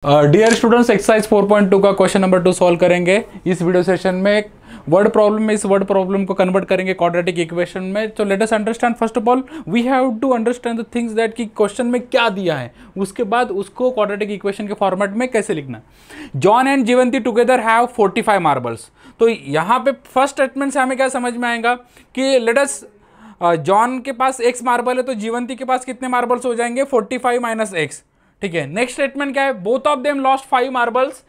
Dear students, exercise 4.2 का question number 2 solve करेंगे इस वीडियो सेशन में। वर्ड प्रॉब्लम में इस वर्ड प्रॉब्लम को कन्वर्ट करेंगे क्वाड्रेटिक इक्वेशन में। तो let us understand, first of all we have to understand the things that कि क्वेश्चन में क्या दिया है, उसके बाद उसको क्वाड्रेटिक इक्वेशन के फॉर्मेट में कैसे लिखना। John and Jeevanti together have 45 marbles. तो यहाँ पे फर्स्ट स्टेटमेंट से हमें क्या समझ में आएगा कि लेट अस जॉन के पास x मार्बल है तो जीवंती के पास कितने मार्बल्स हो जाएंगे, 45 माइनस एक्स। ठीक है, नेक्स्ट स्टेटमेंट क्या है, both of them lost 5 marbles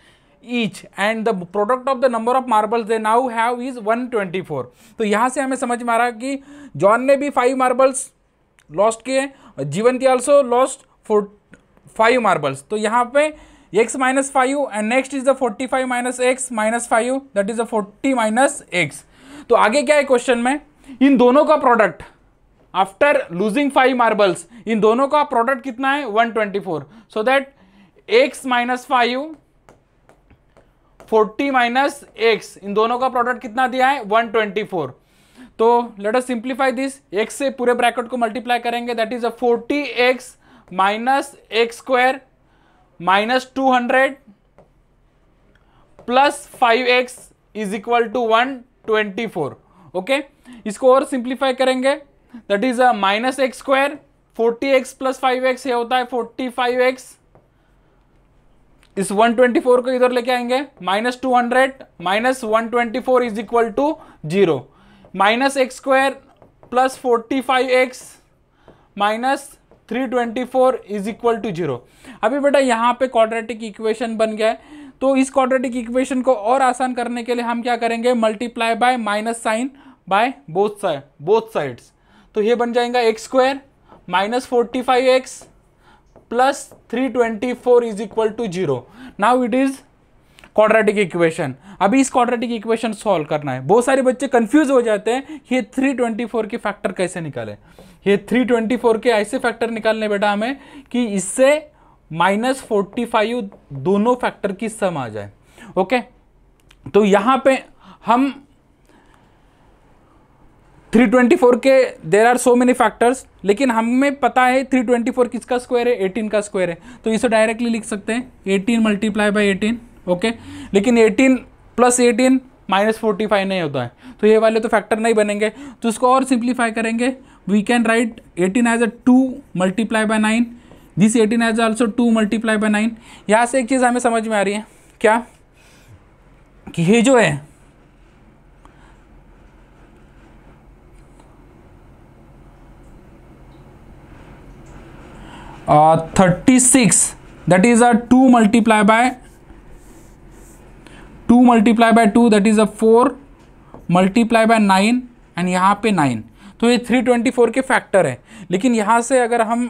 each and the product of the number of marbles they now have is 124। तो यहां से हमें समझ में आ रहा कि जॉन ने भी 5 मार्बल्स लॉस्ट किए, जीवंती आल्सो लॉस्ट 5 मार्बल्स। तो यहाँ पे x minus 5 and next is the 45 minus x minus 5, that is the 40 minus x. तो आगे क्या है क्वेश्चन में, इन दोनों का प्रोडक्ट आफ्टर लूजिंग 5 मार्बल्स, इन दोनों का प्रोडक्ट कितना है 124। So that x minus 5 40 minus x, इन दोनों का प्रोडक्ट कितना दिया है 124। तो let us simplify this, x से पूरे ब्रैकेट को मल्टीप्लाई करेंगे, that is 40x minus x square minus 200 plus 5x is equal to 124। Okay, इसको और सिंप्लीफाई करेंगे, that is minus x square 40x plus 5x, ये होता है 45x। इस 124 को इधर लेके आएंगे, minus 200 minus 124 is equal to 0, minus x square plus 45x minus 324 is equal to 0। अभी बेटा यहाँ पे क्वाड्रेटिक इक्वेशन बन गया है। तो इस क्वाड्रेटिक इक्वेशन को और आसान करने के लिए हम क्या करेंगे, multiply by minus sign by both sides. तो ये बन जाएगा x square minus 45x plus 324 is equal to 0। Now it is quadratic equation. अभी इस क्वाड्रेटिक इक्वेशन सॉल्व करना है। बहुत सारे बच्चे कंफ्यूज हो जाते हैं, ये 324 के फैक्टर कैसे निकाले। ये 324 के ऐसे फैक्टर निकालने बेटा हमें कि इससे माइनस 45 दोनों फैक्टर की सम आ जाए। ओके, तो यहां पे हम 324 के there are so many factors, लेकिन हमें पता है 324 किसका स्क्वायर है, 18 का स्क्वायर है। तो इसे डायरेक्टली लिख सकते हैं 18 मल्टीप्लाई बाई 18। ओके, लेकिन 18 प्लस 18 माइनस 45 नहीं होता है, तो ये वाले तो फैक्टर नहीं बनेंगे। तो इसको और सिंप्लीफाई करेंगे, we can write 18 as a 2 multiply by 9, this 18 as also 2 multiply by 9। यहाँ से एक चीज़ हमें समझ में आ रही है क्या, कि ये जो है 36, that is a 2 multiply by 2, that is a 4 multiply by 9 and यहाँ पे 9। तो ये 324 के फैक्टर है। लेकिन यहाँ से अगर हम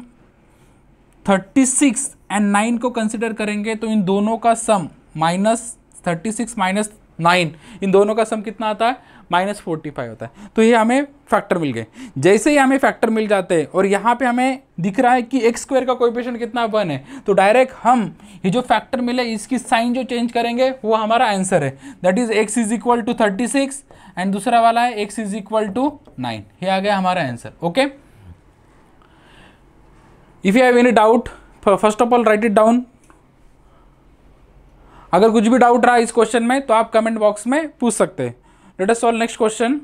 36 एंड 9 को कंसिडर करेंगे तो इन दोनों का सम माइनस 36 माइनस 9, इन दोनों का सम कितना आता है, माइनस 45 होता है। तो ये हमें फैक्टर मिल गए। जैसे ही हमें फैक्टर मिल जाते हैं और यहाँ पे हमें दिख रहा है कि एक्स स्क्वायर का कोएफिशिएंट कितना 1 है, तो डायरेक्ट हम ये जो फैक्टर मिले इसकी साइन जो चेंज करेंगे वो हमारा आंसर है। That is x is equal to 36 and दूसरा वाला है x इज इक्वल टू 9। ये आ गया हमारा answer. Okay, if you have any doubt, first of all right it down. अगर कुछ भी डाउट रहा इस क्वेश्चन में तो आप कमेंट बॉक्स में पूछ सकते हैं। Let us solve next question.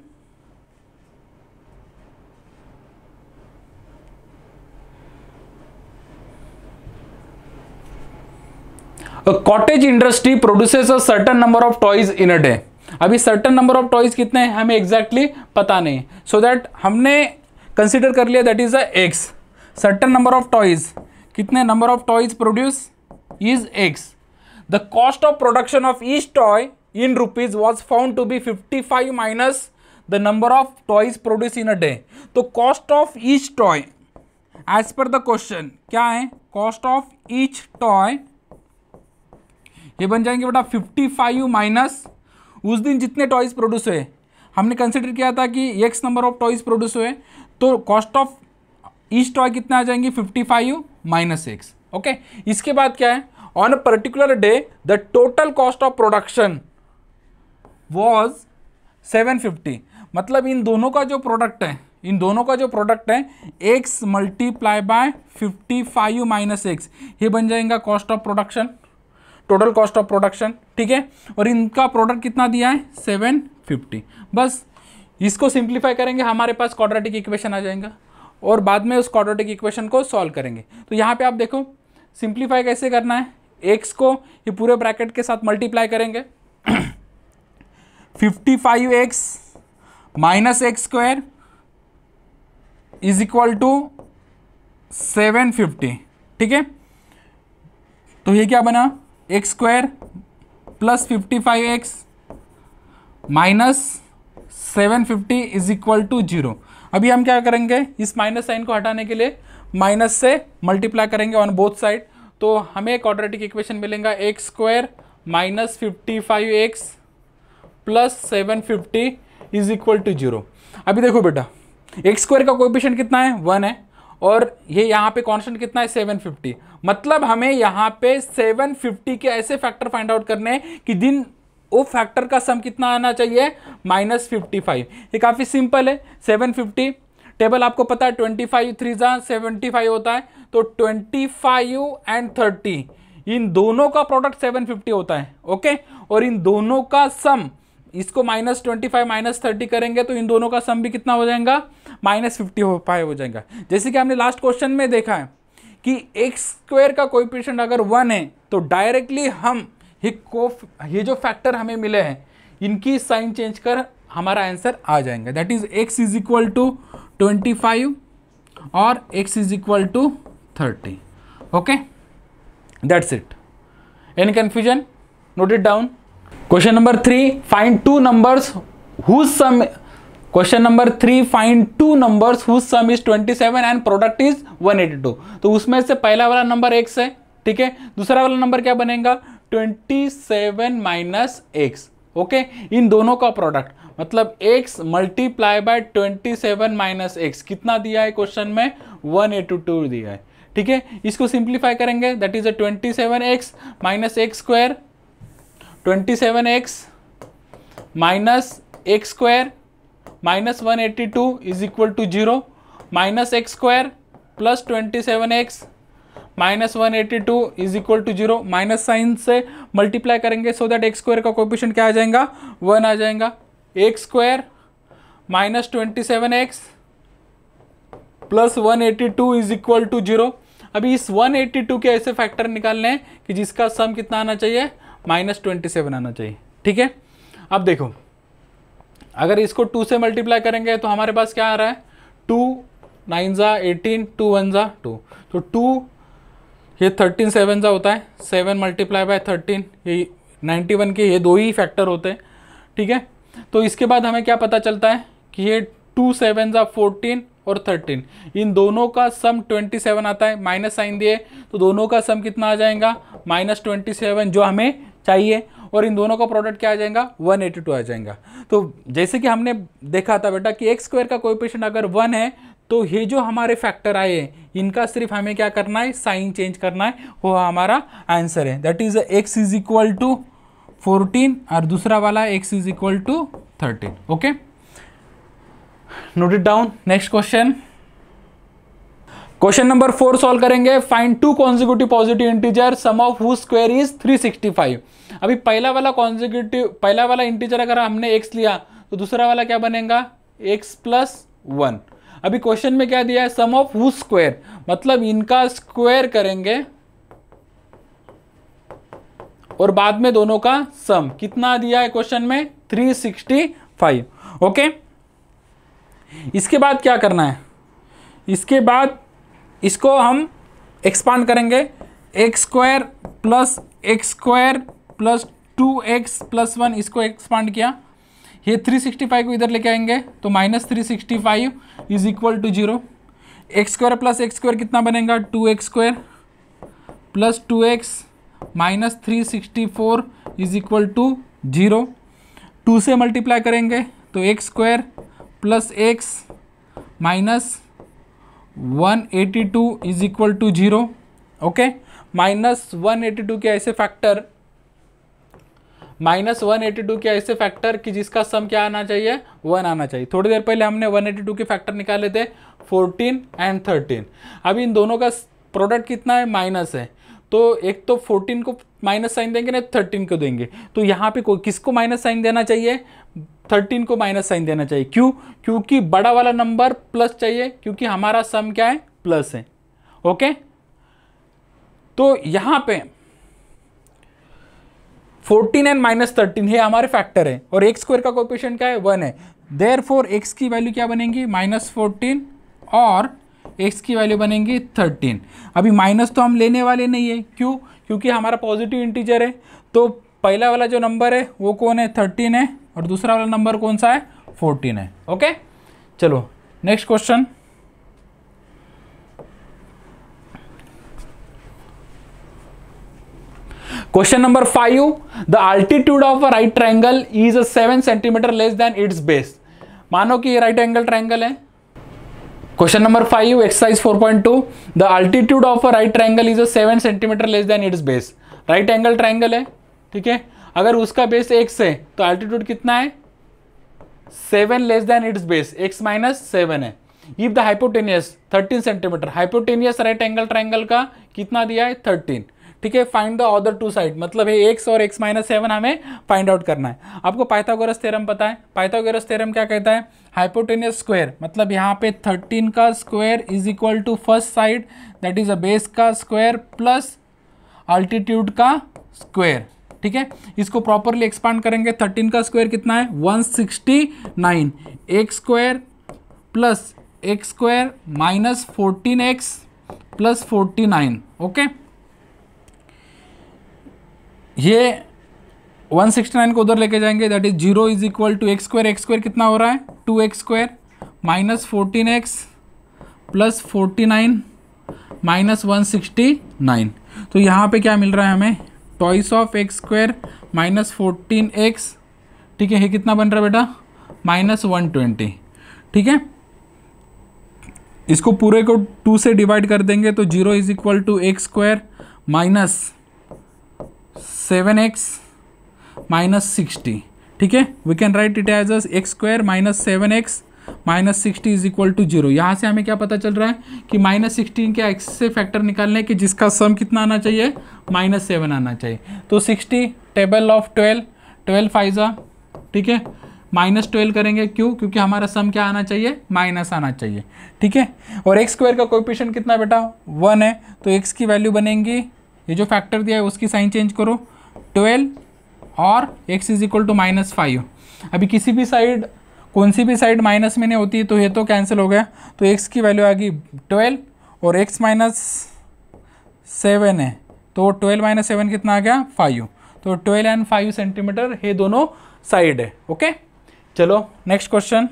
A cottage industry produces a certain number of toys in a day। अभी certain number of toys कितने हैं हमें exactly पता नहीं, so that हमने consider कर लिया that is a x। certain number of toys, कितने number of toys produce is x। The cost of production of each toy in rupees was found to be 55 minus the number of toys produced in a day। तो cost of each toy as per the question क्या है, cost of each toy ये बन जाएंगे बेटा 55 minus उस दिन जितने टॉयज प्रोड्यूस हुए। हमने कंसिडर किया था कि x number of toys produce हुए, तो कॉस्ट ऑफ ईच टॉय कितना आ जाएंगे 55 माइनस एक्स। ओके, इसके बाद क्या है, on a particular day the total cost of production was 750। मतलब इन दोनों का जो प्रोडक्ट है, x multiply bye 55 minus x, ये बन जाएगा cost of production. Total cost of production, ठीक है। और इनका प्रोडक्ट कितना दिया है 750। बस इसको सिंप्लीफाई करेंगे, हमारे पास क्वाड्रेटिक इक्वेशन आ जाएगा और बाद में उस क्वाड्रेटिक इक्वेशन को सॉल्व करेंगे। तो यहाँ पे आप देखो सिंप्लीफाई कैसे करना है, x को ये पूरे ब्रैकेट के साथ मल्टीप्लाई करेंगे 55x minus x square is equal to 750, ठीक है। तो ये क्या बना, x square plus 55x minus 750 is equal to 0। अभी हम क्या करेंगे, इस माइनस साइन को हटाने के लिए माइनस से मल्टीप्लाई करेंगे ऑन बोथ साइड, तो हमें क्वाड्रेटिक इक्वेशन मिलेगा x square minus 55x plus 750 is equal to 0। अभी देखो बेटा, एक्स स्क्वायर का कोएफिशिएंट कितना है 1 है और ये यहाँ पे कांस्टेंट कितना है 750। मतलब हमें यहाँ पे 750 के ऐसे फैक्टर फाइंड आउट करने हैं कि दिन वो फैक्टर का सम कितना आना चाहिए -55। ये काफ़ी सिंपल है। 750 टेबल आपको पता है 25 3 75 होता है, तो 25 एंड 30 इन दोनों का प्रोडक्ट 750 होता है, ओके। और इन दोनों का सम, इसको -25 -30 करेंगे तो इन दोनों का सम भी कितना हो जाएगा -55 हो जाएगा। जैसे कि हमने लास्ट क्वेश्चन में देखा है कि एक्स स्क्वायर का कोएफिशिएंट अगर 1 है तो डायरेक्टली हम ये जो फैक्टर हमें मिले हैं इनकी साइन चेंज कर हमारा आंसर आ जाएगा। That is x is equal to 25 और x is equal to 30, okay. That's it. Any confusion, note it down. Question number 3, find two numbers whose sum, question number 3, find two numbers whose sum is 27 and product is 182। तो उसमें से पहला वाला number x है, ठीक है। दूसरा वाला नंबर क्या बनेगा 27 माइनस एक्स, ओके। इन दोनों का प्रोडक्ट मतलब x multiply bye 27 minus x कितना दिया है क्वेश्चन में 182 दिया है, ठीक है। इसको सिंप्लीफाई करेंगे, that is 27x minus x square, 27x minus x square minus 182 is equal to 0, minus x square plus 27x minus 182 is equal to 0। Minus sign से मल्टीप्लाई करेंगे सो दैट एक्स स्क्वायर का coefficient क्या आ जाएगा 1 आ जाएगा। X square minus 27x plus 182 is equal to 0। अभी इस 182 के ऐसे फैक्टर निकालने हैं कि जिसका सम कितना आना चाहिए -27 आना चाहिए, ठीक है। अब देखो अगर इसको 2 से मल्टीप्लाई करेंगे तो हमारे पास क्या आ रहा है 2 9 जा 18, 2 1 जा 2, तो 2 ये 13 7 जा होता है, 7 मल्टीप्लाई बाय 13 ये 91 के ये दो ही फैक्टर होते हैं, ठीक है। तो इसके बाद हमें क्या पता चलता है कि ये 2 7 जा 14 और 13 इन दोनों का सम 27 आता है। माइनस साइन दिए तो दोनों का सम कितना आ जाएगा -27 जो हमें चाहिए, और इन दोनों का प्रोडक्ट क्या आ जाएगा 182 आ जाएगा। तो जैसे कि हमने देखा था बेटा कि एक्स स्क्वायर का कोएफिशिएंट अगर 1 है तो ये जो हमारे फैक्टर आए हैं इनका सिर्फ हमें क्या करना है साइन चेंज करना है, वो हमारा आंसर है। That is x is equal to 14 और दूसरा वाला x is equal to 13, okay. Note it down. Next question, question number 4 solve करेंगे। Find two consecutive positive integer sum of whose square is 365। अभी पहला वाला इंटीजर अगर हमने x लिया तो दूसरा वाला क्या बनेगा x प्लस 1। अभी क्वेश्चन में क्या दिया है सम ऑफ हुज स्क्वायर, मतलब इनका स्क्वायर करेंगे और बाद में दोनों का सम कितना दिया है क्वेश्चन में 365, ओके। इसके बाद क्या करना है, इसके बाद इसको हम एक्सपांड करेंगे, x square plus 2x plus 1 इसको एक्सपांड किया, ये 365 को इधर लेके आएंगे तो -365 is equal to 0। X square plus x square कितना बनेगा 2x square plus 2x minus 364 is equal to 0। 2 से मल्टीप्लाई करेंगे तो x square plus x minus 182 is equal to 0, okay. -182 के ऐसे फैक्टर -182 के ऐसे फैक्टर कि जिसका सम क्या आना चाहिए 1 आना चाहिए। थोड़ी देर पहले हमने 182 के फैक्टर निकाले थे 14 एंड 13। अभी इन दोनों का प्रोडक्ट कितना है माइनस है, तो एक तो 14 को माइनस साइन देंगे, नहीं 13 को देंगे। तो यहाँ पे किसको माइनस साइन देना चाहिए? 13 को माइनस साइन देना चाहिए। क्यों? क्योंकि बड़ा वाला नंबर प्लस चाहिए, क्योंकि हमारा सम क्या है? प्लस है। ओके, तो यहां पे 14 एंड माइनस 13 है हमारे फैक्टर है, और एक्स स्क्वायर का कोएफिशिएंट क्या है? 1 है। देयरफॉर एक्स की वैल्यू क्या बनेगी? -14 और एक्स की वैल्यू बनेगी 13। अभी माइनस तो हम लेने वाले नहीं है। क्यों? क्योंकि हमारा पॉजिटिव इंटीजर है। तो पहला वाला जो नंबर है वो कौन है? 13 है, और दूसरा वाला नंबर कौन सा है? 14 है। ओके, चलो next question. Question number 5, the altitude of a right triangle is 7 centimeter less than its base. मानो कि ये राइट एंगल ट्रायंगल है। Question number 5 exercise 4.2, the altitude of a right triangle is 7 centimetre less than its base. Right angle triangle है, ठीक है। अगर उसका base x है तो अल्टीट्यूड कितना है? 7 less than its base, x minus 7 है। If the hypotenuse 13 centimeter, hypotenuse right angle triangle का कितना दिया है? 13, ठीक है। Find the other two side, मतलब है x और x माइनस 7 हमें फाइंड आउट करना है। आपको पाइथागोरस थ्योरम पता है। पाइथागोरस थ्योरम क्या कहता है? हाइपोटेनियस स्क्वायर, मतलब यहाँ पे 13 का square is equal to first side that is a base का स्क्वायर प्लस अल्टीट्यूड का स्क्वायर, ठीक है। इसको प्रॉपरली एक्सपांड करेंगे। 13 का स्क्वायर कितना है? 169, x square plus x square minus 14x plus 49। Okay, ये 169 को उधर लेके जाएंगे, that is 0 is equal to x square. X square कितना हो रहा है? 2x square minus 14x plus 49 minus 169। तो यहाँ पे क्या मिल रहा है हमें? Toys of x square minus 14x, ठीक है। ये कितना बन रहा है बेटा? माइनस 120, ठीक है। इसको पूरे को 2 से डिवाइड कर देंगे तो 0 is equal to x square minus 7x minus 60, ठीक है। We can write it as x square minus 7x minus 60 is equal to 0। यहाँ से हमें क्या पता चल रहा है कि माइनस 16 के एक्स से फैक्टर निकालने के जिसका सम कितना आना चाहिए? -7 आना चाहिए। तो 60 टेबल ऑफ 12 फाइजा, ठीक है, -12 करेंगे। क्यों? क्योंकि हमारा सम क्या आना चाहिए? माइनस आना चाहिए, ठीक है। और एक्स स्क्वायर का कोएफिशिएंट कितना बेटा? 1 है। तो एक्स की वैल्यू बनेंगी, ये जो फैक्टर दिया है उसकी साइन चेंज करो, 12 और x इज इक्वल टू -5। अभी किसी भी साइड, कौन सी भी साइड माइनस में नहीं होती है, तो ये तो कैंसिल हो गया। तो x की वैल्यू आ गई 12 और x माइनस 7 है, तो 12 माइनस 7 कितना आ गया? 5। तो 12 एंड 5 सेंटीमीटर ये दोनों साइड है। ओके, चलो next question.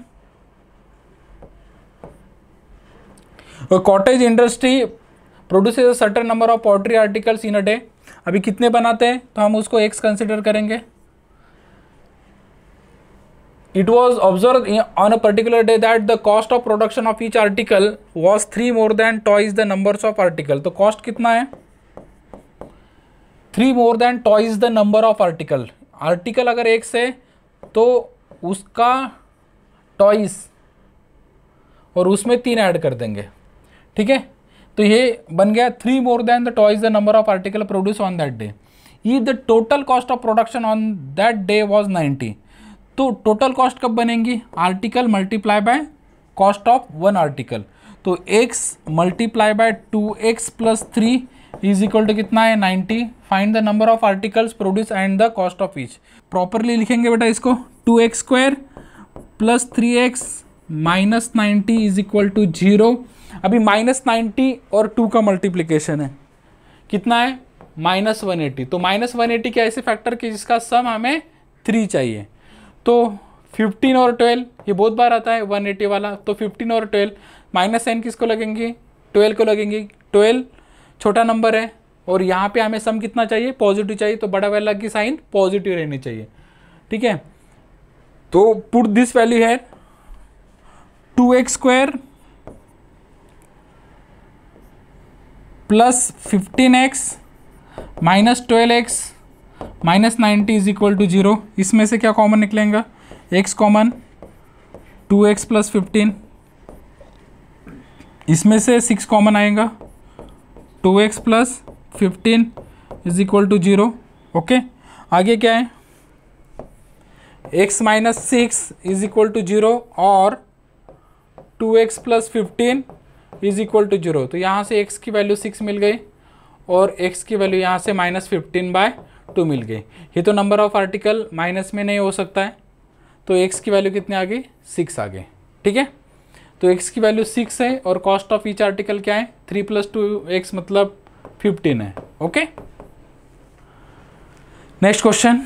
Cottage industry produces a certain number of poultry articles in a day. अभी कितने बनाते हैं तो हम उसको x कंसिडर करेंगे। It was observe on a particular day that the cost of production of each article was 3 more than twice the numbers of article. तो cost कितना है? 3 more than twice the number of article. Article अगर x है तो उसका toys और उसमें 3 add कर देंगे, ठीक है। तो ये बन गया 3 more than the twice the number of article produce on that day. If the total cost of production on that day was 90, तो टोटल कॉस्ट कब बनेंगी? Article multiply by cost of 1 article. तो x multiply by 2x plus 3 is equal to कितना है? 90। Find the number of articles produce and the cost of each. Properly लिखेंगे बेटा इसको, 2x square plus 3x minus 90 is equal to 0। अभी -90 और 2 का multiplication है, कितना है? -180। तो -180 के ऐसे फैक्टर कि जिसका सम हमें 3 चाहिए। तो 15 और 12 ये बहुत बार आता है 180 वाला। तो 15 और 12 माइनस साइन किसको लगेंगी? 12 को लगेंगी। 12 छोटा नंबर है और यहाँ पे हमें सम कितना चाहिए? पॉजिटिव चाहिए। तो बड़ा वाला की साइन पॉजिटिव रहनी चाहिए, ठीक है। तो पुट दिस वैल्यू है 2x square plus 15x minus 12x minus 90 is equal to 0। इसमें से क्या कॉमन निकलेगा? x कॉमन, 2x प्लस 15, इसमें से 6 कॉमन आएगा, 2x plus 15 is equal to 0। Okay, आगे क्या है, x minus 6 is equal to 0 और 2x plus 15 is equal to 0। तो यहाँ से x की वैल्यू 6 मिल गई और x की वैल्यू यहाँ से -15/2 मिल गई। ये तो नंबर ऑफ आर्टिकल माइनस में नहीं हो सकता है, तो x की वैल्यू कितनी आ गई, 6 आ गई। ठीक है, तो x की वैल्यू 6 है और कॉस्ट ऑफ ईच आर्टिकल क्या है, 3 + 2x मतलब 15 है। Okay, next question.